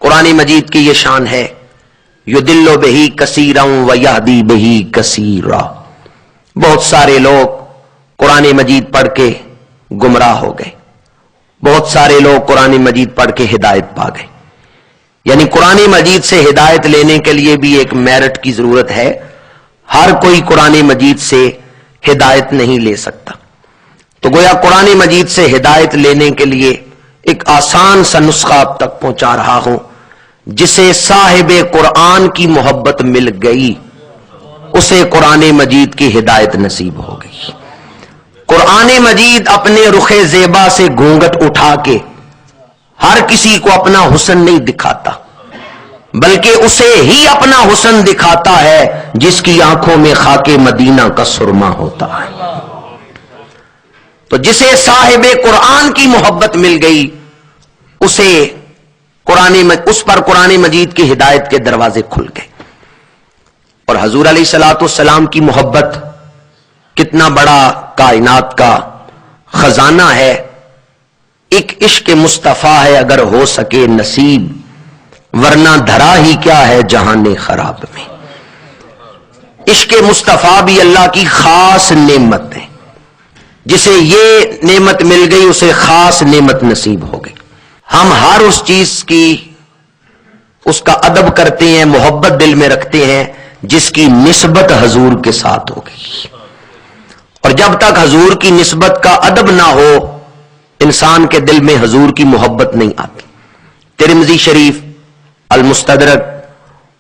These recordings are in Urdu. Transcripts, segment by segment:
قرآن مجید کی یہ شان ہے، یدل بہی کثیرا ویہدی بہی کثیرا، بہت سارے لوگ قرآن مجید پڑھ کے گمراہ ہو گئے، بہت سارے لوگ قرآن مجید پڑھ کے ہدایت پا گئے۔ یعنی قرآن مجید سے ہدایت لینے کے لیے بھی ایک میرٹ کی ضرورت ہے، ہر کوئی قرآن مجید سے ہدایت نہیں لے سکتا۔ تو گویا قرآن مجید سے ہدایت لینے کے لیے ایک آسان سا نسخہ آپ تک پہنچا رہا ہوں، جسے صاحب قرآن کی محبت مل گئی اسے قرآن مجید کی ہدایت نصیب ہو گئی۔ قرآن مجید اپنے رخ زیبا سے گھونگٹ اٹھا کے ہر کسی کو اپنا حسن نہیں دکھاتا، بلکہ اسے ہی اپنا حسن دکھاتا ہے جس کی آنکھوں میں خاک مدینہ کا سرما ہوتا ہے۔ تو جسے صاحب قرآن کی محبت مل گئی اسے اس پر قرآن مجید کی ہدایت کے دروازے کھل گئے۔ اور حضور علیہ الصلوۃ والسلام کی محبت کتنا بڑا کائنات کا خزانہ ہے، ایک عشق مصطفیٰ ہے اگر ہو سکے نصیب، ورنہ دھرا ہی کیا ہے جہان خراب میں۔ عشق مصطفیٰ بھی اللہ کی خاص نعمت ہے، جسے یہ نعمت مل گئی اسے خاص نعمت نصیب ہو گئی۔ ہم ہر اس چیز کی اس کا ادب کرتے ہیں، محبت دل میں رکھتے ہیں جس کی نسبت حضور کے ساتھ ہو گئی، اور جب تک حضور کی نسبت کا ادب نہ ہو انسان کے دل میں حضور کی محبت نہیں آتی۔ ترمذی شریف، المستدرک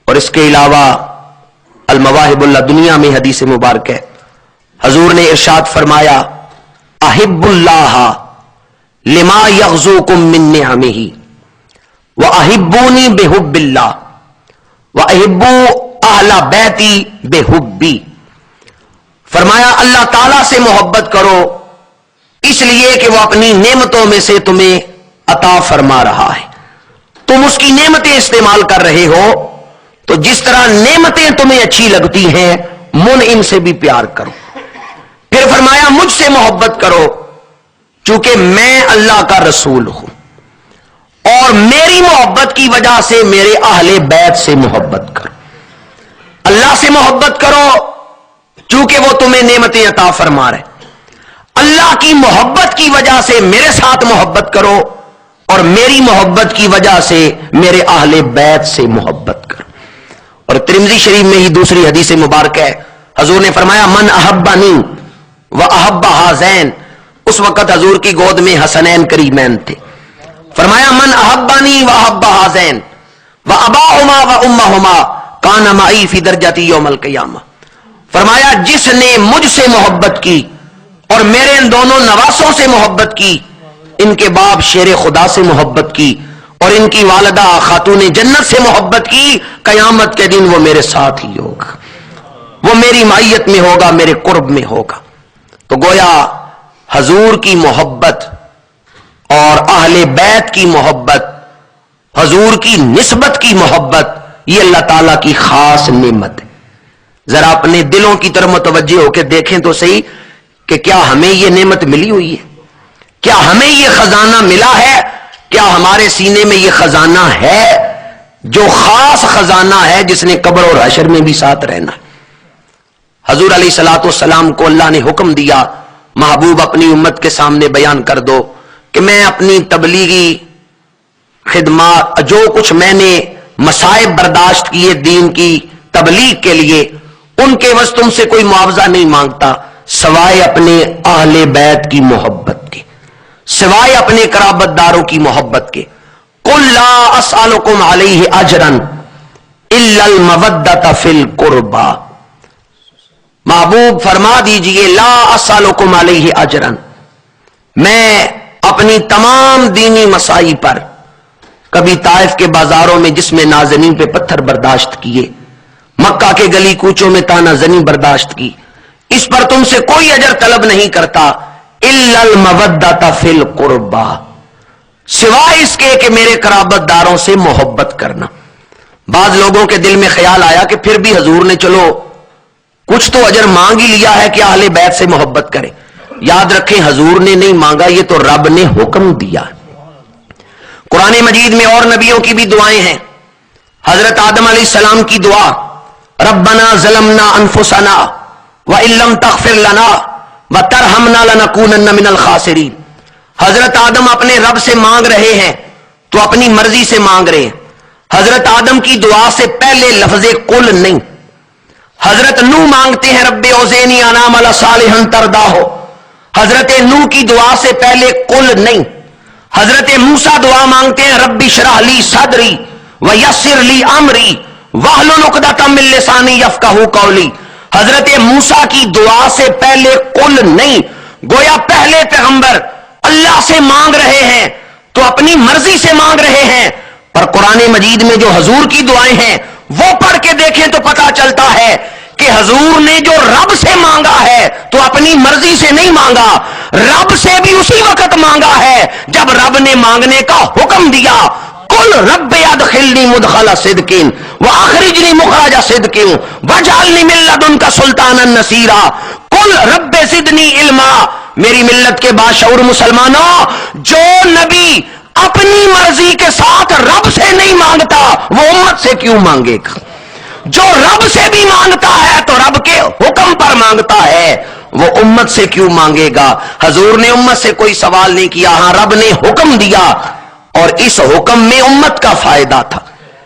اور اس کے علاوہ المواہب اللہ دنیا میں حدیث مبارک ہے، حضور نے ارشاد فرمایا احب اللہ لما یغزوکم من نعمہ واحبونی بحب اللہ واحبوا اہل بیتی بحبی۔ فرمایا اللہ تعالیٰ سے محبت کرو اس لیے کہ وہ اپنی نعمتوں میں سے تمہیں عطا فرما رہا ہے، تم اس کی نعمتیں استعمال کر رہے ہو، تو جس طرح نعمتیں تمہیں اچھی لگتی ہیں منعم سے بھی پیار کرو۔ پھر فرمایا مجھ سے محبت کرو چونکہ میں اللہ کا رسول ہوں، اور میری محبت کی وجہ سے میرے اہل بیت سے محبت کرو۔ اللہ سے محبت کرو چونکہ وہ تمہیں نعمتیں عطا فرما رہے، اللہ کی محبت کی وجہ سے میرے ساتھ محبت کرو، اور میری محبت کی وجہ سے میرے اہل بیت سے محبت کرو۔ اور ترمذی شریف میں ہی دوسری حدیث مبارک ہے، حضور نے فرمایا من احبنی واحب ہذین، اس وقت حضور کی گود میں حسنین کریمین تھے، فرمایا من احبنی واحب ہذین واباہما وامہما کان معی فی درجتی یوم القیامہ۔ فرمایا جس نے مجھ سے محبت کی اور میرے ان دونوں نواسوں سے محبت کی، ان کے باپ شیر خدا سے محبت کی اور ان کی والدہ خاتون جنت سے محبت کی، قیامت کے دن وہ میرے ساتھ ہی ہوگا، وہ میری معیت میں ہوگا، میرے قرب میں ہوگا۔ تو گویا حضور کی محبت اور اہل بیت کی محبت، حضور کی نسبت کی محبت، یہ اللہ تعالیٰ کی خاص نعمت ہے۔ ذرا اپنے دلوں کی طرف متوجہ ہو کے دیکھیں تو صحیح کہ کیا ہمیں یہ نعمت ملی ہوئی ہے؟ کیا ہمیں یہ خزانہ ملا ہے؟ کیا ہمارے سینے میں یہ خزانہ ہے جو خاص خزانہ ہے جس نے قبر اور حشر میں بھی ساتھ رہنا ہے؟ حضور علیہ الصلوۃ والسلام کو اللہ نے حکم دیا محبوب اپنی امت کے سامنے بیان کر دو کہ میں اپنی تبلیغی خدمات، جو کچھ میں نے مصائب برداشت کیے دین کی تبلیغ کے لیے، ان کے عوض تم سے کوئی معاوضہ نہیں مانگتا سوائے اپنے اہل بیت کی محبت کے، سوائے اپنے قرابت داروں کی محبت کے۔ قل لا اسألکم علیہ اجرا الا المودۃ فی القربى، محبوب فرما دیجئے لا اسألکم علیہ اجرا، میں اپنی تمام دینی مسائی پر، کبھی طائف کے بازاروں میں جس میں نازنین پہ پتھر برداشت کیے، مکہ کے گلی کوچوں میں تانا زنی برداشت کی، اس پر تم سے کوئی اجر طلب نہیں کرتا الا المودۃ فی القربى، سوائے اس کے کہ میرے قرابت داروں سے محبت کرنا۔ بعض لوگوں کے دل میں خیال آیا کہ پھر بھی حضور نے چلو کچھ تو اجر مانگ ہی لیا ہے کہ اہل بیت سے محبت کریں۔ یاد رکھیں حضور نے نہیں مانگا، یہ تو رب نے حکم دیا۔ قرآن مجید میں اور نبیوں کی بھی دعائیں ہیں. حضرت آدم علیہ السلام کی دعا ربنا ظلمنا انفسنا وان لم تغفر لنا وترحمنا لنکونن من الخاسرین. حضرت آدم اپنے رب سے مانگ رہے ہیں تو اپنی مرضی سے مانگ رہے ہیں. حضرت آدم کی دعا سے پہلے لفظ قل نہیں. حضرت نوح مانگتے ہیں رب اوزینی ان اعمل صالحا ترضاہ. حضرت نوح کی دعا سے پہلے قل نہیں. حضرت موسیٰ دعا مانگتے ہیں رب اشرح لی صدری ویسر لی امری واحلل عقدۃ من لسانی یفقہوا قولی. حضرت موسیٰ کی دعا سے پہلے قل نہیں. گویا پہلے پیغمبر اللہ سے مانگ رہے ہیں تو اپنی مرضی سے مانگ رہے ہیں. پر قرآن مجید میں جو حضور کی دعائیں ہیں وہ پڑھ کے دیکھیں تو پتا چلتا ہے کہ حضور نے جو رب سے مانگا ہے تو اپنی مرضی سے نہیں مانگا. رب سے بھی اسی وقت مانگا ہے جب رب نے مانگنے کا حکم دیا. قل رب ادخلنی مدخل صدق واخرجنی مخرج صدق واجعلنی من لدنک سلطانا نصیرا. قل رب زدنی علما. میری ملت کے باشعور مسلمانوں، جو نبی اپنی مرضی کے ساتھ رب سے نہیں مانگتا وہ امت سے کیوں مانگے گا؟ جو رب سے بھی مانگتا ہے تو رب کے حکم پر مانگتا ہے، وہ امت سے کیوں مانگے گا؟ حضور نے امت سے کوئی سوال نہیں کیا، ہاں رب نے حکم دیا اور اس حکم میں امت کا فائدہ تھا.